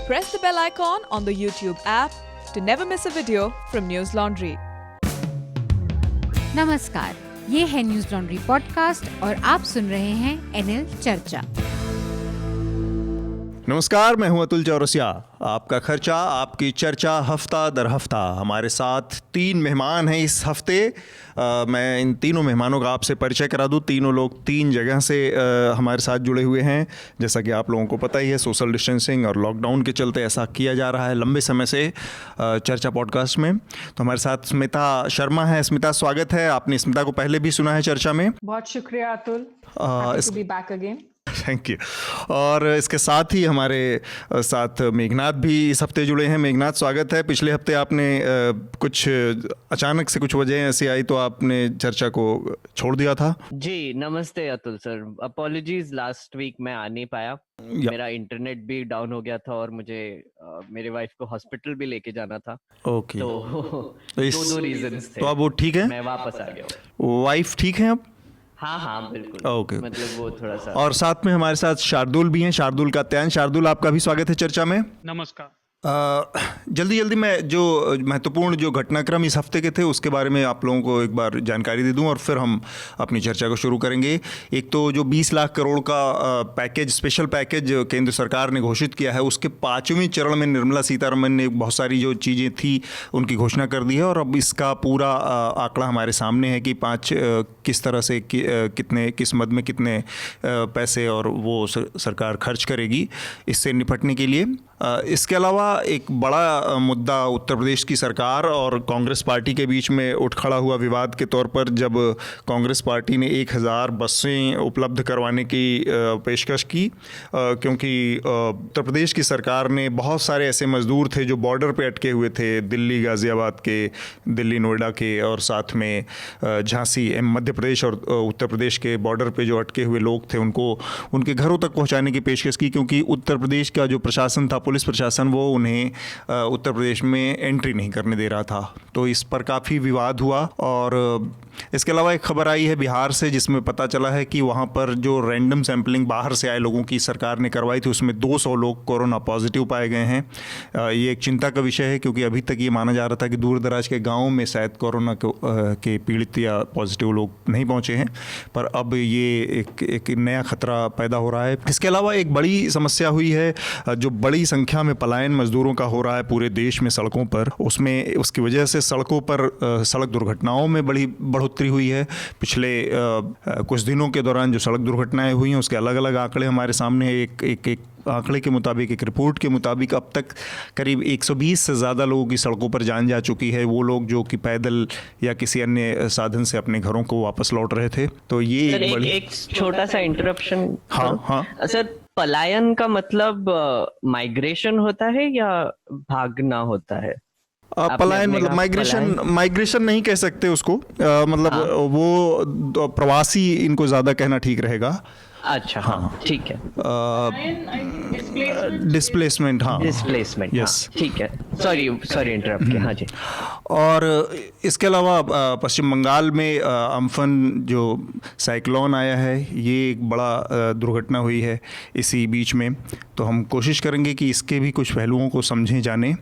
press the bell icon on the YouTube app to never miss a video from News Laundry. नमस्कार, ये है news laundry podcast और आप सुन रहे हैं एनएल चर्चा। नमस्कार, मैं हूं अतुल चौरसिया। आपका खर्चा आपकी चर्चा हफ्ता दर हफ्ता। हमारे साथ 3 मेहमान हैं इस हफ्ते। मैं इन तीनों मेहमानों का आपसे परिचय करा दूं। तीनों लोग 3 जगह से हमारे साथ जुड़े हुए हैं। जैसा कि आप लोगों को पता ही है, सोशल डिस्टेंसिंग और लॉकडाउन के चलते ऐसा किया जा रहा है लंबे समय से चर्चा पॉडकास्ट में। तो हमारे साथ स्मिता शर्मा है। स्मिता, स्वागत है। आपने स्मिता को पहले भी सुना है चर्चा में। बहुत शुक्रिया Atul, happy to be back again. Thank you. और इसके साथ ही हमारे साथ मेघनाथ भी इस हफ्ते जुड़े हैं। मेघनाथ, स्वागत है। पिछले हफ्ते आपने कुछ अचानक से कुछ वजह ऐसी आई तो आपने चर्चा को छोड़ दिया था। जी नमस्ते Atul sir, apologies, last week मैं आ नहीं पाया। मेरा इंटरनेट भी डाउन हो गया था और मुझे मेरे वाइफ को हॉस्पिटल भी लेके जाना था। ओके, तो दो रीजंस थे। तो अब वो ठीक है? मैं वापस आ गया। वाइफ ठीक है अब? हाँ बिल्कुल। ओके, मतलब वो थोड़ा सा। और साथ में हमारे साथ शार्दुल भी हैं। शार्दुल कात्यायन। शार्दुल, आपका भी स्वागत है चर्चा में। नमस्कार। जल्दी मैं जो महत्वपूर्ण जो घटनाक्रम इस हफ्ते के थे उसके बारे में आप लोगों को एक बार जानकारी दे दूं और फिर हम अपनी चर्चा को शुरू करेंगे। एक तो जो 20 लाख करोड़ का पैकेज, स्पेशल पैकेज केंद्र सरकार ने घोषित किया है, उसके 5वें चरण में निर्मला सीतारमण ने बहुत सारी जो चीज़ें थी उनकी घोषणा कर दी है। और अब इसका पूरा आंकड़ा हमारे सामने है कि किस तरह से कितने किस मद में कितने पैसे और वो सरकार खर्च करेगी इससे निपटने के लिए। इसके अलावा एक बड़ा मुद्दा उत्तर प्रदेश की सरकार और कांग्रेस पार्टी के बीच में उठ खड़ा हुआ विवाद के तौर पर, जब कांग्रेस पार्टी ने 1000 बसें उपलब्ध करवाने की पेशकश की, क्योंकि उत्तर प्रदेश की सरकार ने बहुत सारे ऐसे मजदूर थे जो बॉर्डर पे अटके हुए थे, दिल्ली, गाज़ियाबाद के, दिल्ली नोएडा के, और साथ में झांसी, मध्य प्रदेश और उत्तर प्रदेश के बॉर्डर पे जो अटके हुए लोग थे उनको उनके घरों तक पहुँचाने की पेशकश की, क्योंकि उत्तर प्रदेश का जो प्रशासन था, पुलिस प्रशासन, वो उन्हें उत्तर प्रदेश में एंट्री नहीं करने दे रहा था। तो इस पर काफ़ी विवाद हुआ। और इसके अलावा एक खबर आई है बिहार से जिसमें पता चला है कि वहाँ पर जो रैंडम सैंपलिंग बाहर से आए लोगों की सरकार ने करवाई थी, उसमें 200 लोग कोरोना पॉजिटिव पाए गए हैं। ये एक चिंता का विषय है, क्योंकि अभी तक ये माना जा रहा था कि दूर दराज के गाँवों में शायद कोरोना के पीड़ित या पॉजिटिव लोग नहीं पहुँचे हैं, पर अब ये एक नया खतरा पैदा हो रहा है। इसके अलावा एक बड़ी समस्या हुई है, जो बड़ी संख्या में पलायन मजदूरों का हो रहा है पूरे देश में सड़कों पर, उसकी वजह से सड़कों पर सड़क दुर्घटनाओं में बड़ी बढ़ोतरी हुई है। पिछले कुछ दिनों के दौरान जो सड़क दुर्घटनाएं हुई हैं उसके अलग अलग आंकड़े हमारे सामने हैं। एक आंकड़े के मुताबिक, एक रिपोर्ट के मुताबिक, अब तक करीब 120 से ज़्यादा लोगों की सड़कों पर जान जा चुकी है, वो लोग जो कि पैदल या किसी अन्य साधन से अपने घरों को वापस लौट रहे थे। तो ये एक छोटा सा इंटरप्शन। हाँ सर, पलायन का मतलब माइग्रेशन होता है या भागना होता है? पलायन मतलब माइग्रेशन नहीं कह सकते उसको, मतलब हाँ। वो प्रवासी इनको ज़्यादा कहना ठीक रहेगा। अच्छा, हाँ ठीक है। डिस्प्लेसमेंट, हाँ डिस्प्लेसमेंट, यस ठीक है। सॉरी इंटरप्ट किया। हाँ जी। और इसके अलावा पश्चिम बंगाल में अम्फन जो साइक्लोन आया है, ये एक बड़ा दुर्घटना हुई है इसी बीच में। तो हम कोशिश करेंगे कि इसके भी कुछ पहलुओं को समझें, जानें।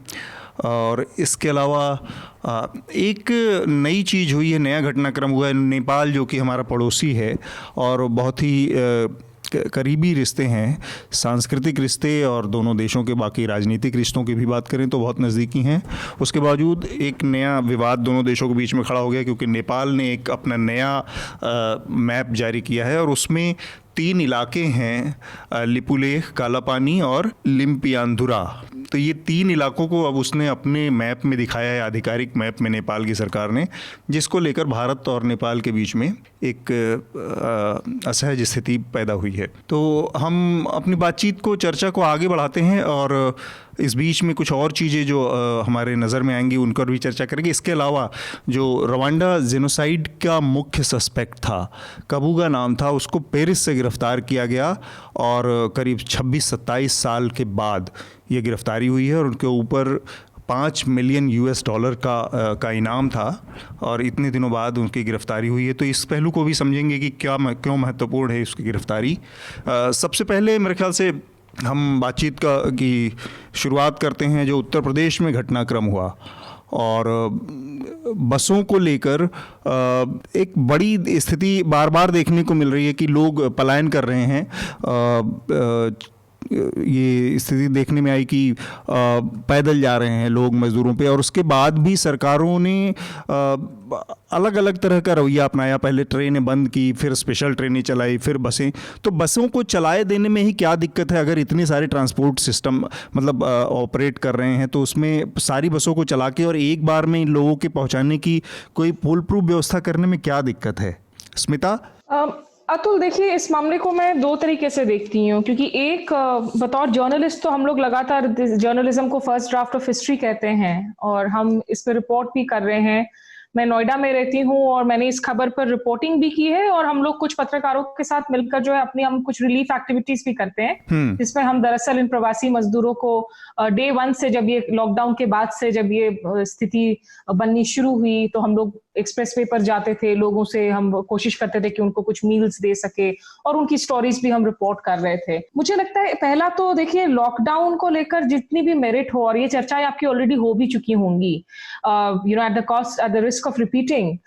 और इसके अलावा एक नई चीज़ हुई है, नया घटनाक्रम हुआ है। नेपाल, जो कि हमारा पड़ोसी है और बहुत ही करीबी रिश्ते हैं, सांस्कृतिक रिश्ते, और दोनों देशों के बाकी राजनीतिक रिश्तों की भी बात करें तो बहुत नज़दीकी हैं। उसके बावजूद एक नया विवाद दोनों देशों के बीच में खड़ा हो गया, क्योंकि नेपाल ने एक अपना नया मैप जारी किया है और उसमें 3 इलाके हैं, लिपुलेख, कालापानी और लिम्पियानधुरा। तो ये 3 इलाकों को अब उसने अपने मैप में दिखाया है, आधिकारिक मैप में नेपाल की सरकार ने, जिसको लेकर भारत और नेपाल के बीच में एक असहज स्थिति पैदा हुई है। तो हम अपनी बातचीत को, चर्चा को आगे बढ़ाते हैं और इस बीच में कुछ और चीज़ें जो हमारे नज़र में आएंगी उन पर भी चर्चा करेंगे। इसके अलावा जो रवांडा जेनोसाइड का मुख्य सस्पेक्ट था, कबूगा नाम था, उसको पेरिस से गिरफ्तार किया गया और करीब 26-27 साल के बाद ये गिरफ्तारी हुई है और उनके ऊपर $5 मिलियन का इनाम था और इतने दिनों बाद उनकी गिरफ्तारी हुई है। तो इस पहलू को भी समझेंगे कि क्यों महत्वपूर्ण है उसकी गिरफ्तारी। सबसे पहले मेरे ख्याल से हम बातचीत की शुरुआत करते हैं जो उत्तर प्रदेश में घटनाक्रम हुआ, और बसों को लेकर एक बड़ी स्थिति बार बार देखने को मिल रही है कि लोग पलायन कर रहे हैं। ये स्थिति देखने में आई कि पैदल जा रहे हैं लोग मज़दूरों पे, और उसके बाद भी सरकारों ने अलग अलग तरह का रवैया अपनाया। पहले ट्रेनें बंद की, फिर स्पेशल ट्रेनें चलाई, फिर बसें। तो बसों को चलाए देने में ही क्या दिक्कत है? अगर इतने सारे ट्रांसपोर्ट सिस्टम मतलब ऑपरेट कर रहे हैं, तो उसमें सारी बसों को चला के और एक बार में इन लोगों के पहुंचाने की कोई फुल प्रूफ व्यवस्था करने में क्या दिक्कत है? स्मिता? अतुल, देखिए, इस मामले को मैं दो तरीके से देखती हूँ, क्योंकि एक, बतौर जर्नलिस्ट तो हम लोग लगातार जर्नलिज्म को फर्स्ट ड्राफ्ट ऑफ हिस्ट्री कहते हैं और हम इस पर रिपोर्ट भी कर रहे हैं। मैं नोएडा में रहती हूँ और मैंने इस खबर पर रिपोर्टिंग भी की है, और हम लोग कुछ पत्रकारों के साथ मिलकर जो है अपनी हम कुछ रिलीफ एक्टिविटीज भी करते हैं, जिसमें हम दरअसल इन प्रवासी मजदूरों को डे 1 से, जब ये लॉकडाउन के बाद से जब ये स्थिति बननी शुरू हुई, तो हम लोग एक्सप्रेस वे पर जाते थे, लोगों से हम कोशिश करते थे कि उनको कुछ मील्स दे सके, और उनकी स्टोरीज भी हम रिपोर्ट कर रहे थे। मुझे लगता है पहला तो देखिए, लॉकडाउन को लेकर जितनी भी मेरिट हो, और ये चर्चाएं आपकी ऑलरेडी हो भी चुकी होंगी, at the cost, at the risk of repeating,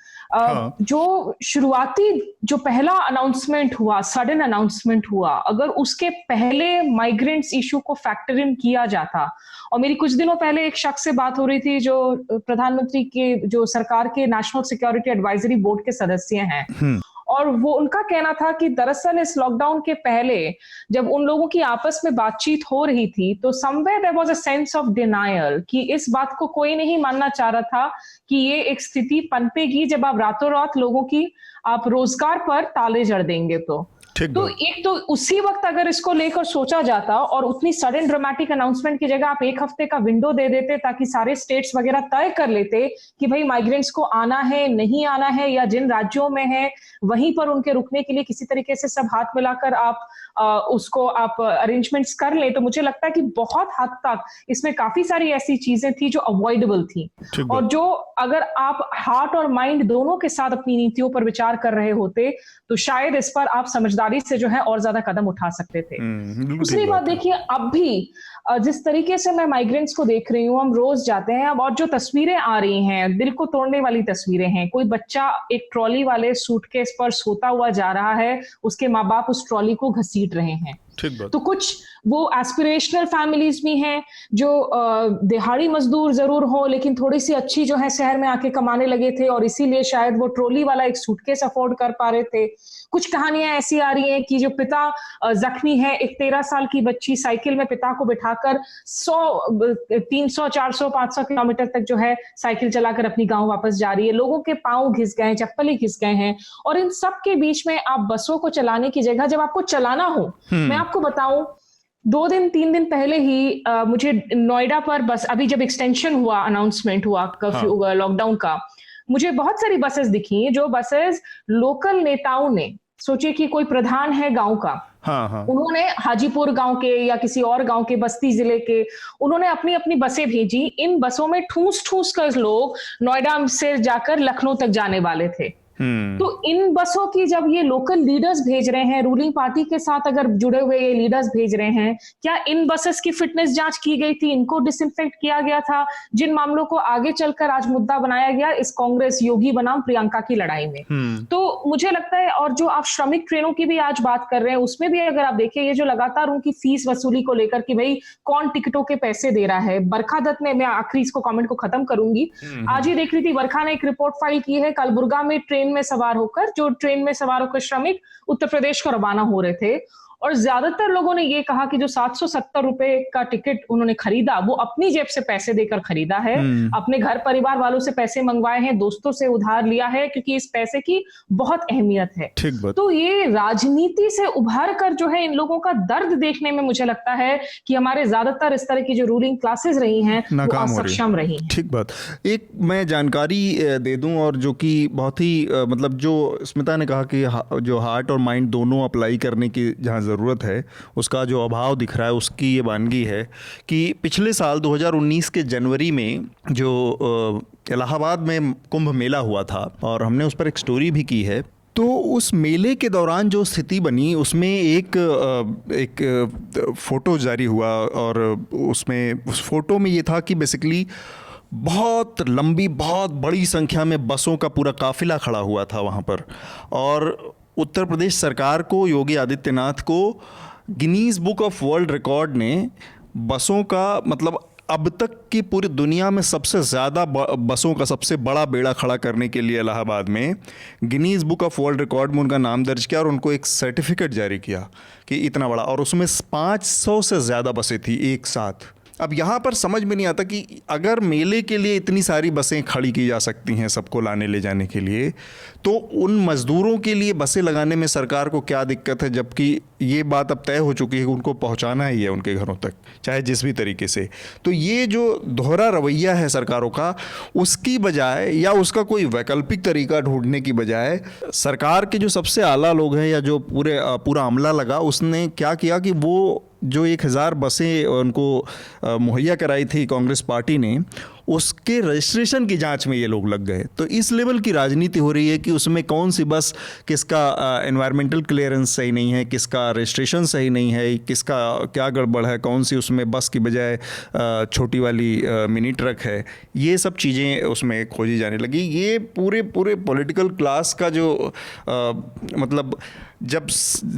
जो शुरुआती जो पहला अनाउंसमेंट हुआ, सडन अनाउंसमेंट हुआ, अगर उसके पहले माइग्रेंट्स इशू को फैक्टर इन किया जाता, और मेरी कुछ दिनों पहले एक शख्स से बात हो रही थी जो प्रधानमंत्री के, जो सरकार के नेशनल सिक्योरिटी एडवाइजरी बोर्ड के सदस्य हैं, और वो उनका कहना था कि दरअसल इस लॉकडाउन के पहले जब उन लोगों की आपस में बातचीत हो रही थी, तो somewhere there was a sense of denial, कि इस बात को कोई नहीं मानना चाह रहा था कि ये एक स्थिति पनपेगी जब आप रातों रात लोगों की आप रोजगार पर ताले जड़ देंगे। तो एक तो उसी वक्त अगर इसको लेकर सोचा जाता और उतनी सडन ड्रामेटिक अनाउंसमेंट की जगह आप एक हफ्ते का विंडो दे देते, ताकि सारे स्टेट्स वगैरह तय कर लेते कि भाई माइग्रेंट्स को आना है, नहीं आना है, या जिन राज्यों में है वहीं पर उनके रुकने के लिए किसी तरीके से सब हाथ मिलाकर आप उसको आप अरेंजमेंट्स कर ले, तो मुझे लगता है कि बहुत हद तक इसमें काफी सारी ऐसी चीजें थी जो अवॉइडेबल थी, और जो अगर आप हार्ट और माइंड दोनों के साथ अपनी नीतियों पर विचार कर रहे होते, तो शायद इस पर आप समझदारी से जो है और ज्यादा कदम उठा सकते थे। दूसरी बात देखिए, अब भी जिस तरीके से मैं माइग्रेंट्स को देख रही हूँ, हम रोज जाते हैं अब, और जो तस्वीरें आ रही हैं दिल को तोड़ने वाली तस्वीरें हैं। कोई बच्चा एक ट्रॉली वाले सूटकेस पर सोता हुआ जा रहा है, उसके माँ बाप उस ट्रॉली को घसीट रहे हैं। तो कुछ वो एस्पिरेशनल फैमिलीज भी हैं जो दिहाड़ी मजदूर जरूर हो, लेकिन थोड़ी सी अच्छी जो है शहर में आके कमाने लगे थे, और इसीलिए शायद वो ट्रॉली वाला एक सूटकेस अफोर्ड कर पा रहे थे। कुछ कहानियां ऐसी आ रही हैं कि जो पिता जख्मी है, एक 13 साल की बच्ची साइकिल में पिता को बिठाकर 300, 400, 500 किलोमीटर तक जो है साइकिल चलाकर अपनी गांव वापस जा रही है। लोगों के पांव घिस गए, चप्पल ही घिस गए हैं, और इन सब के बीच में आप बसों को चलाने की जगह, जब आपको चलाना हो, मैं आपको बताऊं, 2 दिन 3 दिन पहले ही मुझे नोएडा पर बस, अभी जब एक्सटेंशन हुआ, अनाउंसमेंट हुआ कर्फ्यू लॉकडाउन का, मुझे बहुत सारी बसेस दिखी, जो बसेस लोकल नेताओं ने, सोचिए कि कोई प्रधान है गांव का, उन्होंने हाजीपुर गांव के या किसी और गांव के, बस्ती जिले के, उन्होंने अपनी अपनी बसें भेजी। इन बसों में ठूस ठूस कर लोग नोएडा से जाकर लखनऊ तक जाने वाले थे। तो इन बसों की जब ये लोकल लीडर्स भेज रहे हैं, रूलिंग पार्टी के साथ अगर जुड़े हुए ये लीडर्स भेज रहे हैं, क्या इन बसेस की फिटनेस जांच की गई थी? इनको डिसइंफेक्ट किया गया था? जिन मामलों को आगे चलकर आज मुद्दा बनाया गया इस कांग्रेस योगी बनाम प्रियंका की लड़ाई में। तो मुझे लगता है, और जो आप श्रमिक ट्रेनों की भी आज बात कर रहे हैं, उसमें भी अगर आप देखिए, ये जो लगातार उनकी फीस वसूली को लेकर कि भाई कौन टिकटों के पैसे दे रहा है। बरखा दत्त ने, मैं आखिरी इसको कमेंट को खत्म करूंगी, आज ही देख रही थी, बरखा ने एक रिपोर्ट फाइल की है, कलबुर्गा में ट्रेन में सवार होकर श्रमिक उत्तर प्रदेश को रवाना हो रहे थे, और ज्यादातर लोगों ने ये कहा कि जो 770 रुपए का टिकट उन्होंने खरीदा, वो अपनी जेब से पैसे देकर खरीदा है, अपने घर परिवार वालों से पैसे मंगवाए हैं, दोस्तों से उधार लिया है, क्योंकि इस पैसे की बहुत अहमियत है। तो ये राजनीति से उभर कर जो है इन लोगों का दर्द देखने में मुझे लगता है कि हमारे ज्यादातर इस तरह की जो रूलिंग क्लासेस रही हैं वो असक्षम रही हैं। ठीक बात। एक मैं जानकारी दे दूं, और जो कि बहुत ही मतलब, जो स्मिता ने कहा कि जो हार्ट और माइंड दोनों अप्लाई करने की जहाँ ज़रूरत है, उसका जो अभाव दिख रहा है, उसकी ये वानगी है कि पिछले साल 2019 के जनवरी में जो इलाहाबाद में कुंभ मेला हुआ था, और हमने उस पर एक स्टोरी भी की है, तो उस मेले के दौरान जो स्थिति बनी उसमें एक फ़ोटो जारी हुआ और उसमें उस फोटो में ये था कि बेसिकली बहुत लंबी बहुत बड़ी संख्या में बसों का पूरा काफिला खड़ा हुआ था वहाँ पर, और उत्तर प्रदेश सरकार को, योगी आदित्यनाथ को Guinness book of world record ने बसों का मतलब अब तक की पूरी दुनिया में सबसे ज़्यादा बसों का सबसे बड़ा बेड़ा खड़ा करने के लिए इलाहाबाद में Guinness book of world record में उनका नाम दर्ज किया और उनको एक सर्टिफिकेट जारी किया कि इतना बड़ा, और उसमें 500 से ज़्यादा बसें थी एक साथ। अब यहाँ पर समझ में नहीं आता कि अगर मेले के लिए इतनी सारी बसें खड़ी की जा सकती हैं सबको लाने ले जाने के लिए, तो उन मज़दूरों के लिए बसें लगाने में सरकार को क्या दिक्कत है, जबकि ये बात अब तय हो चुकी है कि उनको पहुँचाना ही है उनके घरों तक, चाहे जिस भी तरीके से। तो ये जो दोहरा रवैया है सरकारों का, उसकी बजाय या उसका कोई वैकल्पिक तरीका ढूंढने की बजाय सरकार के जो सबसे आला लोग हैं या जो पूरा अमला लगा, उसने क्या किया कि वो जो 1000 बसें उनको मुहैया कराई थी कांग्रेस पार्टी ने, उसके रजिस्ट्रेशन की जांच में ये लोग लग गए। तो इस लेवल की राजनीति हो रही है कि उसमें कौन सी बस, किसका एनवायरमेंटल क्लियरेंस सही नहीं है, किसका रजिस्ट्रेशन सही नहीं है, किसका क्या गड़बड़ है, कौन सी उसमें बस की बजाय छोटी वाली मिनी ट्रक है, ये सब चीज़ें उसमें खोजी जाने लगी। ये पूरे पॉलिटिकल क्लास का जो मतलब जब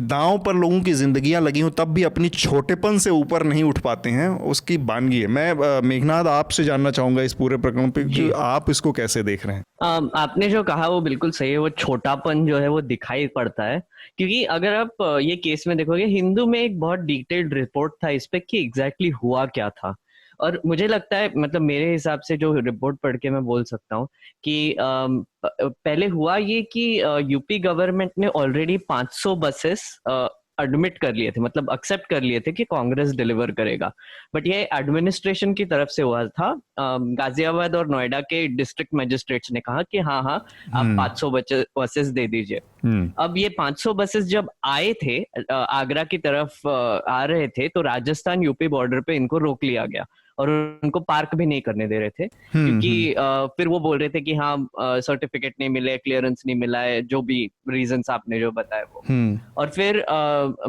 दांव पर लोगों की ज़िंदगियां लगी हों तब भी अपनी छोटेपन से ऊपर नहीं उठ पाते हैं, उसकी बानगी है। मैं मेघनाथ आपसे जानना चाहूँगा इस पूरे प्रकरण पे कि आप इसको कैसे देख रहे हैं। आपने जो कहा वो बिल्कुल सही है, वो छोटापन जो है वो दिखाई पड़ता है, क्योंकि अगर आप ये केस में देखोगे, हिंदू में एक बहुत डिटेल्ड रिपोर्ट था इस पे कि एग्जैक्टली हुआ क्या था। और मुझे लगता है, मतलब मेरे हिसाब से जो रिपोर्ट पढ़ के मैं बोल सकता हूँ कि पहले हुआ ये कि यूपी गवर्नमेंट ने ऑलरेडी 500 बसेस एडमिट कर लिए थे, मतलब एक्सेप्ट कर लिए थे कि कांग्रेस डिलीवर करेगा। बट ये एडमिनिस्ट्रेशन की तरफ से हुआ था। गाजियाबाद और नोएडा के डिस्ट्रिक्ट मजिस्ट्रेट्स ने कहा कि हाँ आप 500 बसेस दे दीजिए। अब ये 500 बसेस जब आए थे, आगरा की तरफ आ रहे थे, तो राजस्थान यूपी बॉर्डर पे इनको रोक लिया गया और उनको पार्क भी नहीं करने दे रहे थे, क्योंकि फिर वो बोल रहे थे कि हाँ सर्टिफिकेट नहीं मिले, क्लियरेंस नहीं मिला है, जो भी रीजंस आपने जो बताया वो। और फिर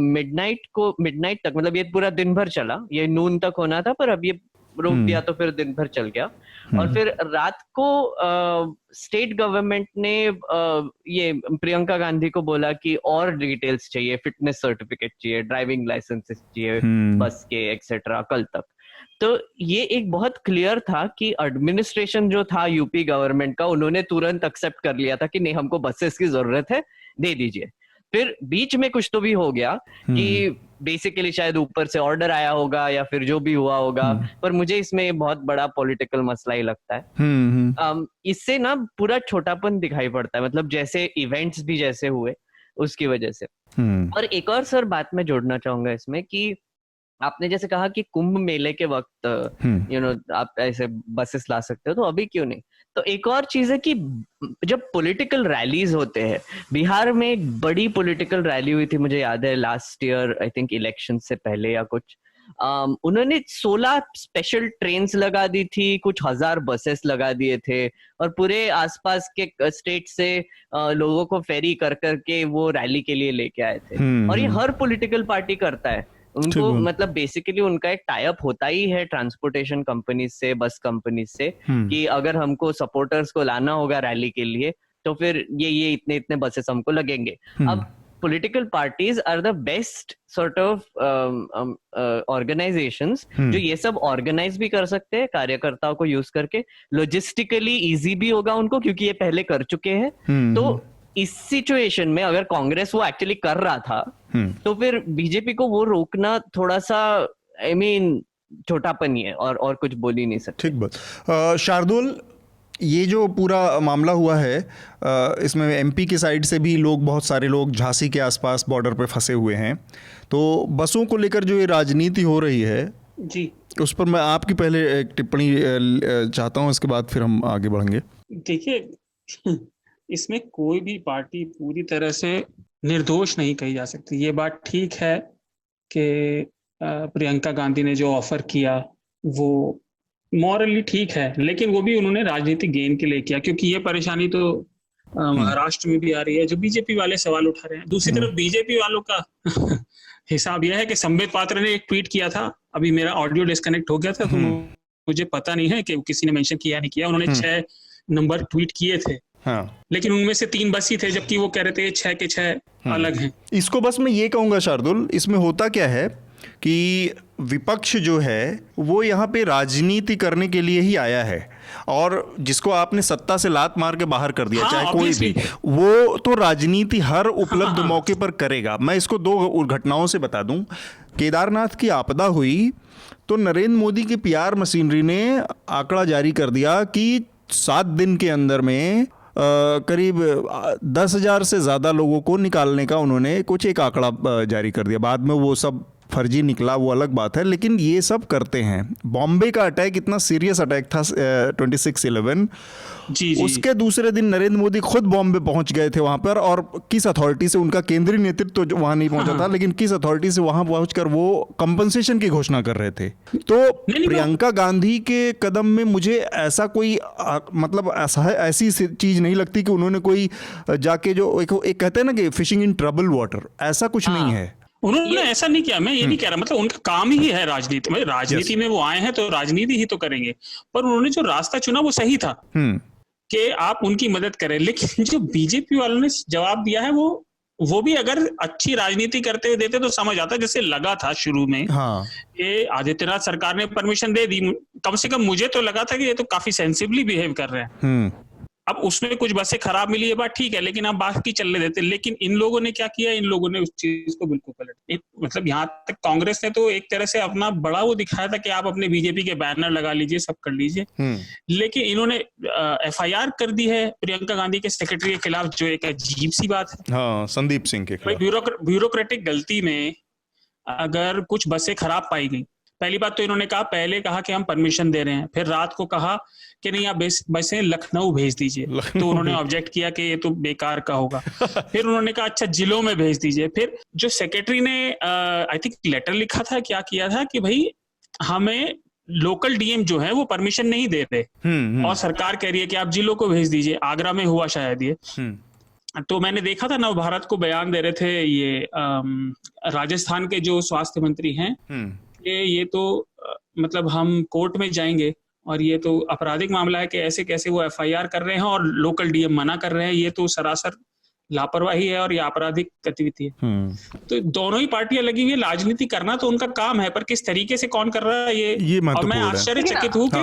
मिडनाइट तक, मतलब ये पूरा दिन भर चला, ये नून तक होना था पर अब ये रोक दिया तो फिर दिन भर चल गया। और फिर रात को स्टेट गवर्नमेंट ने ये प्रियंका गांधी को बोला कि और डिटेल्स चाहिए, फिटनेस सर्टिफिकेट चाहिए, ड्राइविंग लाइसेंसेस चाहिए बस के एक्सेट्रा, कल तक। तो ये एक बहुत क्लियर था कि एडमिनिस्ट्रेशन जो था यूपी गवर्नमेंट का, उन्होंने तुरंत एक्सेप्ट कर लिया था कि नहीं, हमको बसेस की जरूरत है, दे दीजिए। फिर बीच में कुछ तो भी हो गया कि बेसिकली शायद ऊपर से ऑर्डर आया होगा या फिर जो भी हुआ होगा, पर मुझे इसमें बहुत बड़ा पॉलिटिकल मसला ही लगता है। इससे ना पूरा छोटापन दिखाई पड़ता है, मतलब जैसे इवेंट्स भी जैसे हुए उसकी वजह से। और एक और सर बात मैं जोड़ना चाहूंगा इसमें कि आपने जैसे कहा कि कुंभ मेले के वक्त आप ऐसे बसेस ला सकते हो, तो अभी क्यों नहीं? तो एक और चीज है कि जब पॉलिटिकल रैलीज होते हैं, बिहार में एक बड़ी पॉलिटिकल रैली हुई थी, मुझे याद है last year, I think election से पहले या कुछ, उन्होंने 16 स्पेशल ट्रेन्स लगा दी थी, कुछ 1000 बसेस लगा दिए थे, और पूरे आसपास के स्टेट से लोगों को फेरी कर करके वो रैली के लिए लेके आए थे। और ये हर पॉलिटिकल पार्टी करता है, उनको मतलब बेसिकली उनका एक टाई अप होता ही है ट्रांसपोर्टेशन कंपनी से, बस कंपनी से, कि अगर हमको सपोर्टर्स को लाना होगा रैली के लिए तो फिर ये इतने बसेस हमको लगेंगे। अब political parties are the best sort of organisations जो ये सब ऑर्गेनाइज भी कर सकते हैं कार्यकर्ताओं को यूज करके, लॉजिस्टिकली इजी भी होगा उनको क्योंकि ये पहले कर चुके हैं। तो इस सिचुएशन में अगर कांग्रेस वो एक्चुअली कर रहा था तो फिर बीजेपी को वो रोकना थोड़ा सा छोटापन ही है, और कुछ बोल ही नहीं सकते। ठीक बात। शार्दुल, ये जो पूरा मामला हुआ है, इसमें एमपी की साइड से भी बहुत सारे लोग झांसी के आसपास बॉर्डर पे फंसे हुए हैं, तो बसों को लेकर जो ये राजनीति हो रही है जी, उस पर मैं आपकी पहले एक टिप्पणी चाहता हूँ, इसके बाद फिर हम आगे बढ़ेंगे। देखिए, इसमें कोई भी पार्टी पूरी तरह से निर्दोष नहीं कही जा सकती। ये बात ठीक है कि प्रियंका गांधी ने जो ऑफर किया वो मॉरली ठीक है, लेकिन वो भी उन्होंने राजनीतिक गेन के लिए किया, क्योंकि ये परेशानी तो महाराष्ट्र में भी आ रही है, जो बीजेपी वाले सवाल उठा रहे हैं। दूसरी तरफ बीजेपी वालों का हिसाब यह है कि संबित पात्रा ने एक ट्वीट किया था, अभी मेरा ऑडियो डिस्कनेक्ट हो गया था तो मुझे पता नहीं है कि किसी ने मेंशन किया नहीं किया, उन्होंने 6 नंबर ट्वीट किए थे। हाँ। लेकिन उनमें से 3 बस ही थे, जबकि वो कह रहे थे 6 के 6 अलग हैं। इसको बस मैं ये कहूंगा शार्दुल, इसमें होता क्या है कि विपक्ष जो है वो यहाँ पे राजनीति करने के लिए ही आया है, और जिसको आपने सत्ता से लात मार के बाहर कर दिया, चाहे कोई भी, वो तो राजनीति हर उपलब्ध मौके पर करेगा। मैं इसको 2 घटनाओं से बता दूं। केदारनाथ की आपदा हुई तो नरेंद्र मोदी की PR मशीनरी ने आंकड़ा जारी कर दिया कि 7 दिन के अंदर में करीब 10,000 से ज़्यादा लोगों को निकालने का उन्होंने कुछ एक आंकड़ा जारी कर दिया। बाद में वो सब फर्जी निकला, वो अलग बात है, लेकिन ये सब करते हैं। बॉम्बे का अटैक इतना सीरियस अटैक था 26/11, उसके दूसरे दिन नरेंद्र मोदी खुद बॉम्बे पहुंच गए थे वहां पर, और किस अथॉरिटी से, उनका केंद्रीय नेतृत्व तो वहां नहीं पहुंचा था, लेकिन किस अथॉरिटी से वहां पहुंचकर वो कंपनसेशन की घोषणा कर रहे थे। तो प्रियंका गांधी के कदम में मुझे ऐसा कोई मतलब ऐसी चीज नहीं लगती कि उन्होंने कोई जाके जो एक कहते हैं ना कि फिशिंग इन ट्रबल वाटर, ऐसा कुछ नहीं है। उन्होंने ऐसा नहीं किया, मैं ये नहीं कह रहा, मतलब उनका काम ही है राजनीति में, राजनीति में वो आए हैं तो राजनीति ही तो करेंगे, पर उन्होंने जो रास्ता चुना वो सही था कि आप उनकी मदद करें। लेकिन जो बीजेपी वालों ने जवाब दिया है वो भी अगर अच्छी राजनीति करते हुए देते तो समझ आता, जैसे लगा था शुरू में ये आदित्यनाथ सरकार ने परमिशन दे दी, कम से कम मुझे तो लगा था कि ये तो काफी सेंसिबली बिहेव कर रहे हैं। अब उसमें कुछ बसें खराब मिली, ये बात ठीक है, लेकिन आप बाकी चलने देते। लेकिन इन लोगों ने क्या किया, इन लोगों ने उस चीज को बिल्कुल पलट, मतलब यहाँ तक कांग्रेस ने तो एक तरह से अपना बड़ा वो दिखाया था कि आप अपने बीजेपी के बैनर लगा लीजिए, सब कर लीजिए, लेकिन इन्होंने FIR कर दी है प्रियंका गांधी के सेक्रेटरी के खिलाफ, जो एक अजीब सी बात है। हाँ, संदीप सिंह के खिलाफ ब्यूरोक्रेटिक गलती में अगर कुछ बसें खराब पाई गई, पहली बात तो इन्होंने पहले कहा कि हम परमिशन दे रहे हैं, फिर रात को कहा कि नहीं आप बसें लखनऊ भेज दीजिए, तो उन्होंने ऑब्जेक्ट किया कि ये तो बेकार का होगा। फिर उन्होंने कहा अच्छा जिलों में भेज दीजिए। फिर जो सेक्रेटरी ने आई थिंक लेटर लिखा था, क्या किया था कि भाई हमें लोकल DM जो है वो परमिशन नहीं दे रहे, और सरकार कह रही है कि आप जिलों को भेज दीजिए। आगरा में हुआ शायद ये, तो मैंने देखा था नवभारत को बयान दे रहे थे ये राजस्थान के जो स्वास्थ्य मंत्री हैं, ये तो मतलब हम कोर्ट में जाएंगे और ये तो आपराधिक मामला है कि ऐसे कैसे वो FIR कर रहे हैं और लोकल DM मना कर रहे हैं, ये तो सरासर लापरवाही है और ये आपराधिक गतिविधि है। तो दोनों ही पार्टियां लगी हुई है, राजनीति करना तो उनका काम है, पर किस तरीके से कौन कर रहा है ये और मैं आश्चर्यचकित हूँ कि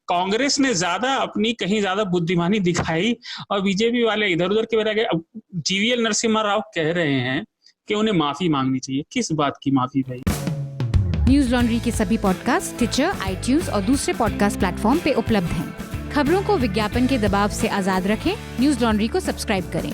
कांग्रेस ने कहीं ज्यादा बुद्धिमानी दिखाई और बीजेपी वाले इधर उधर के बजाय GVL नरसिम्हा राव कह रहे हैं कि उन्हें माफी मांगनी चाहिए। किस बात की माफी भाई? न्यूज लॉन्ड्री के सभी पॉडकास्ट टिचर, iTunes और दूसरे पॉडकास्ट प्लेटफॉर्म पे उपलब्ध हैं। खबरों को विज्ञापन के दबाव से आजाद रखें, न्यूज लॉन्ड्री को सब्सक्राइब करें।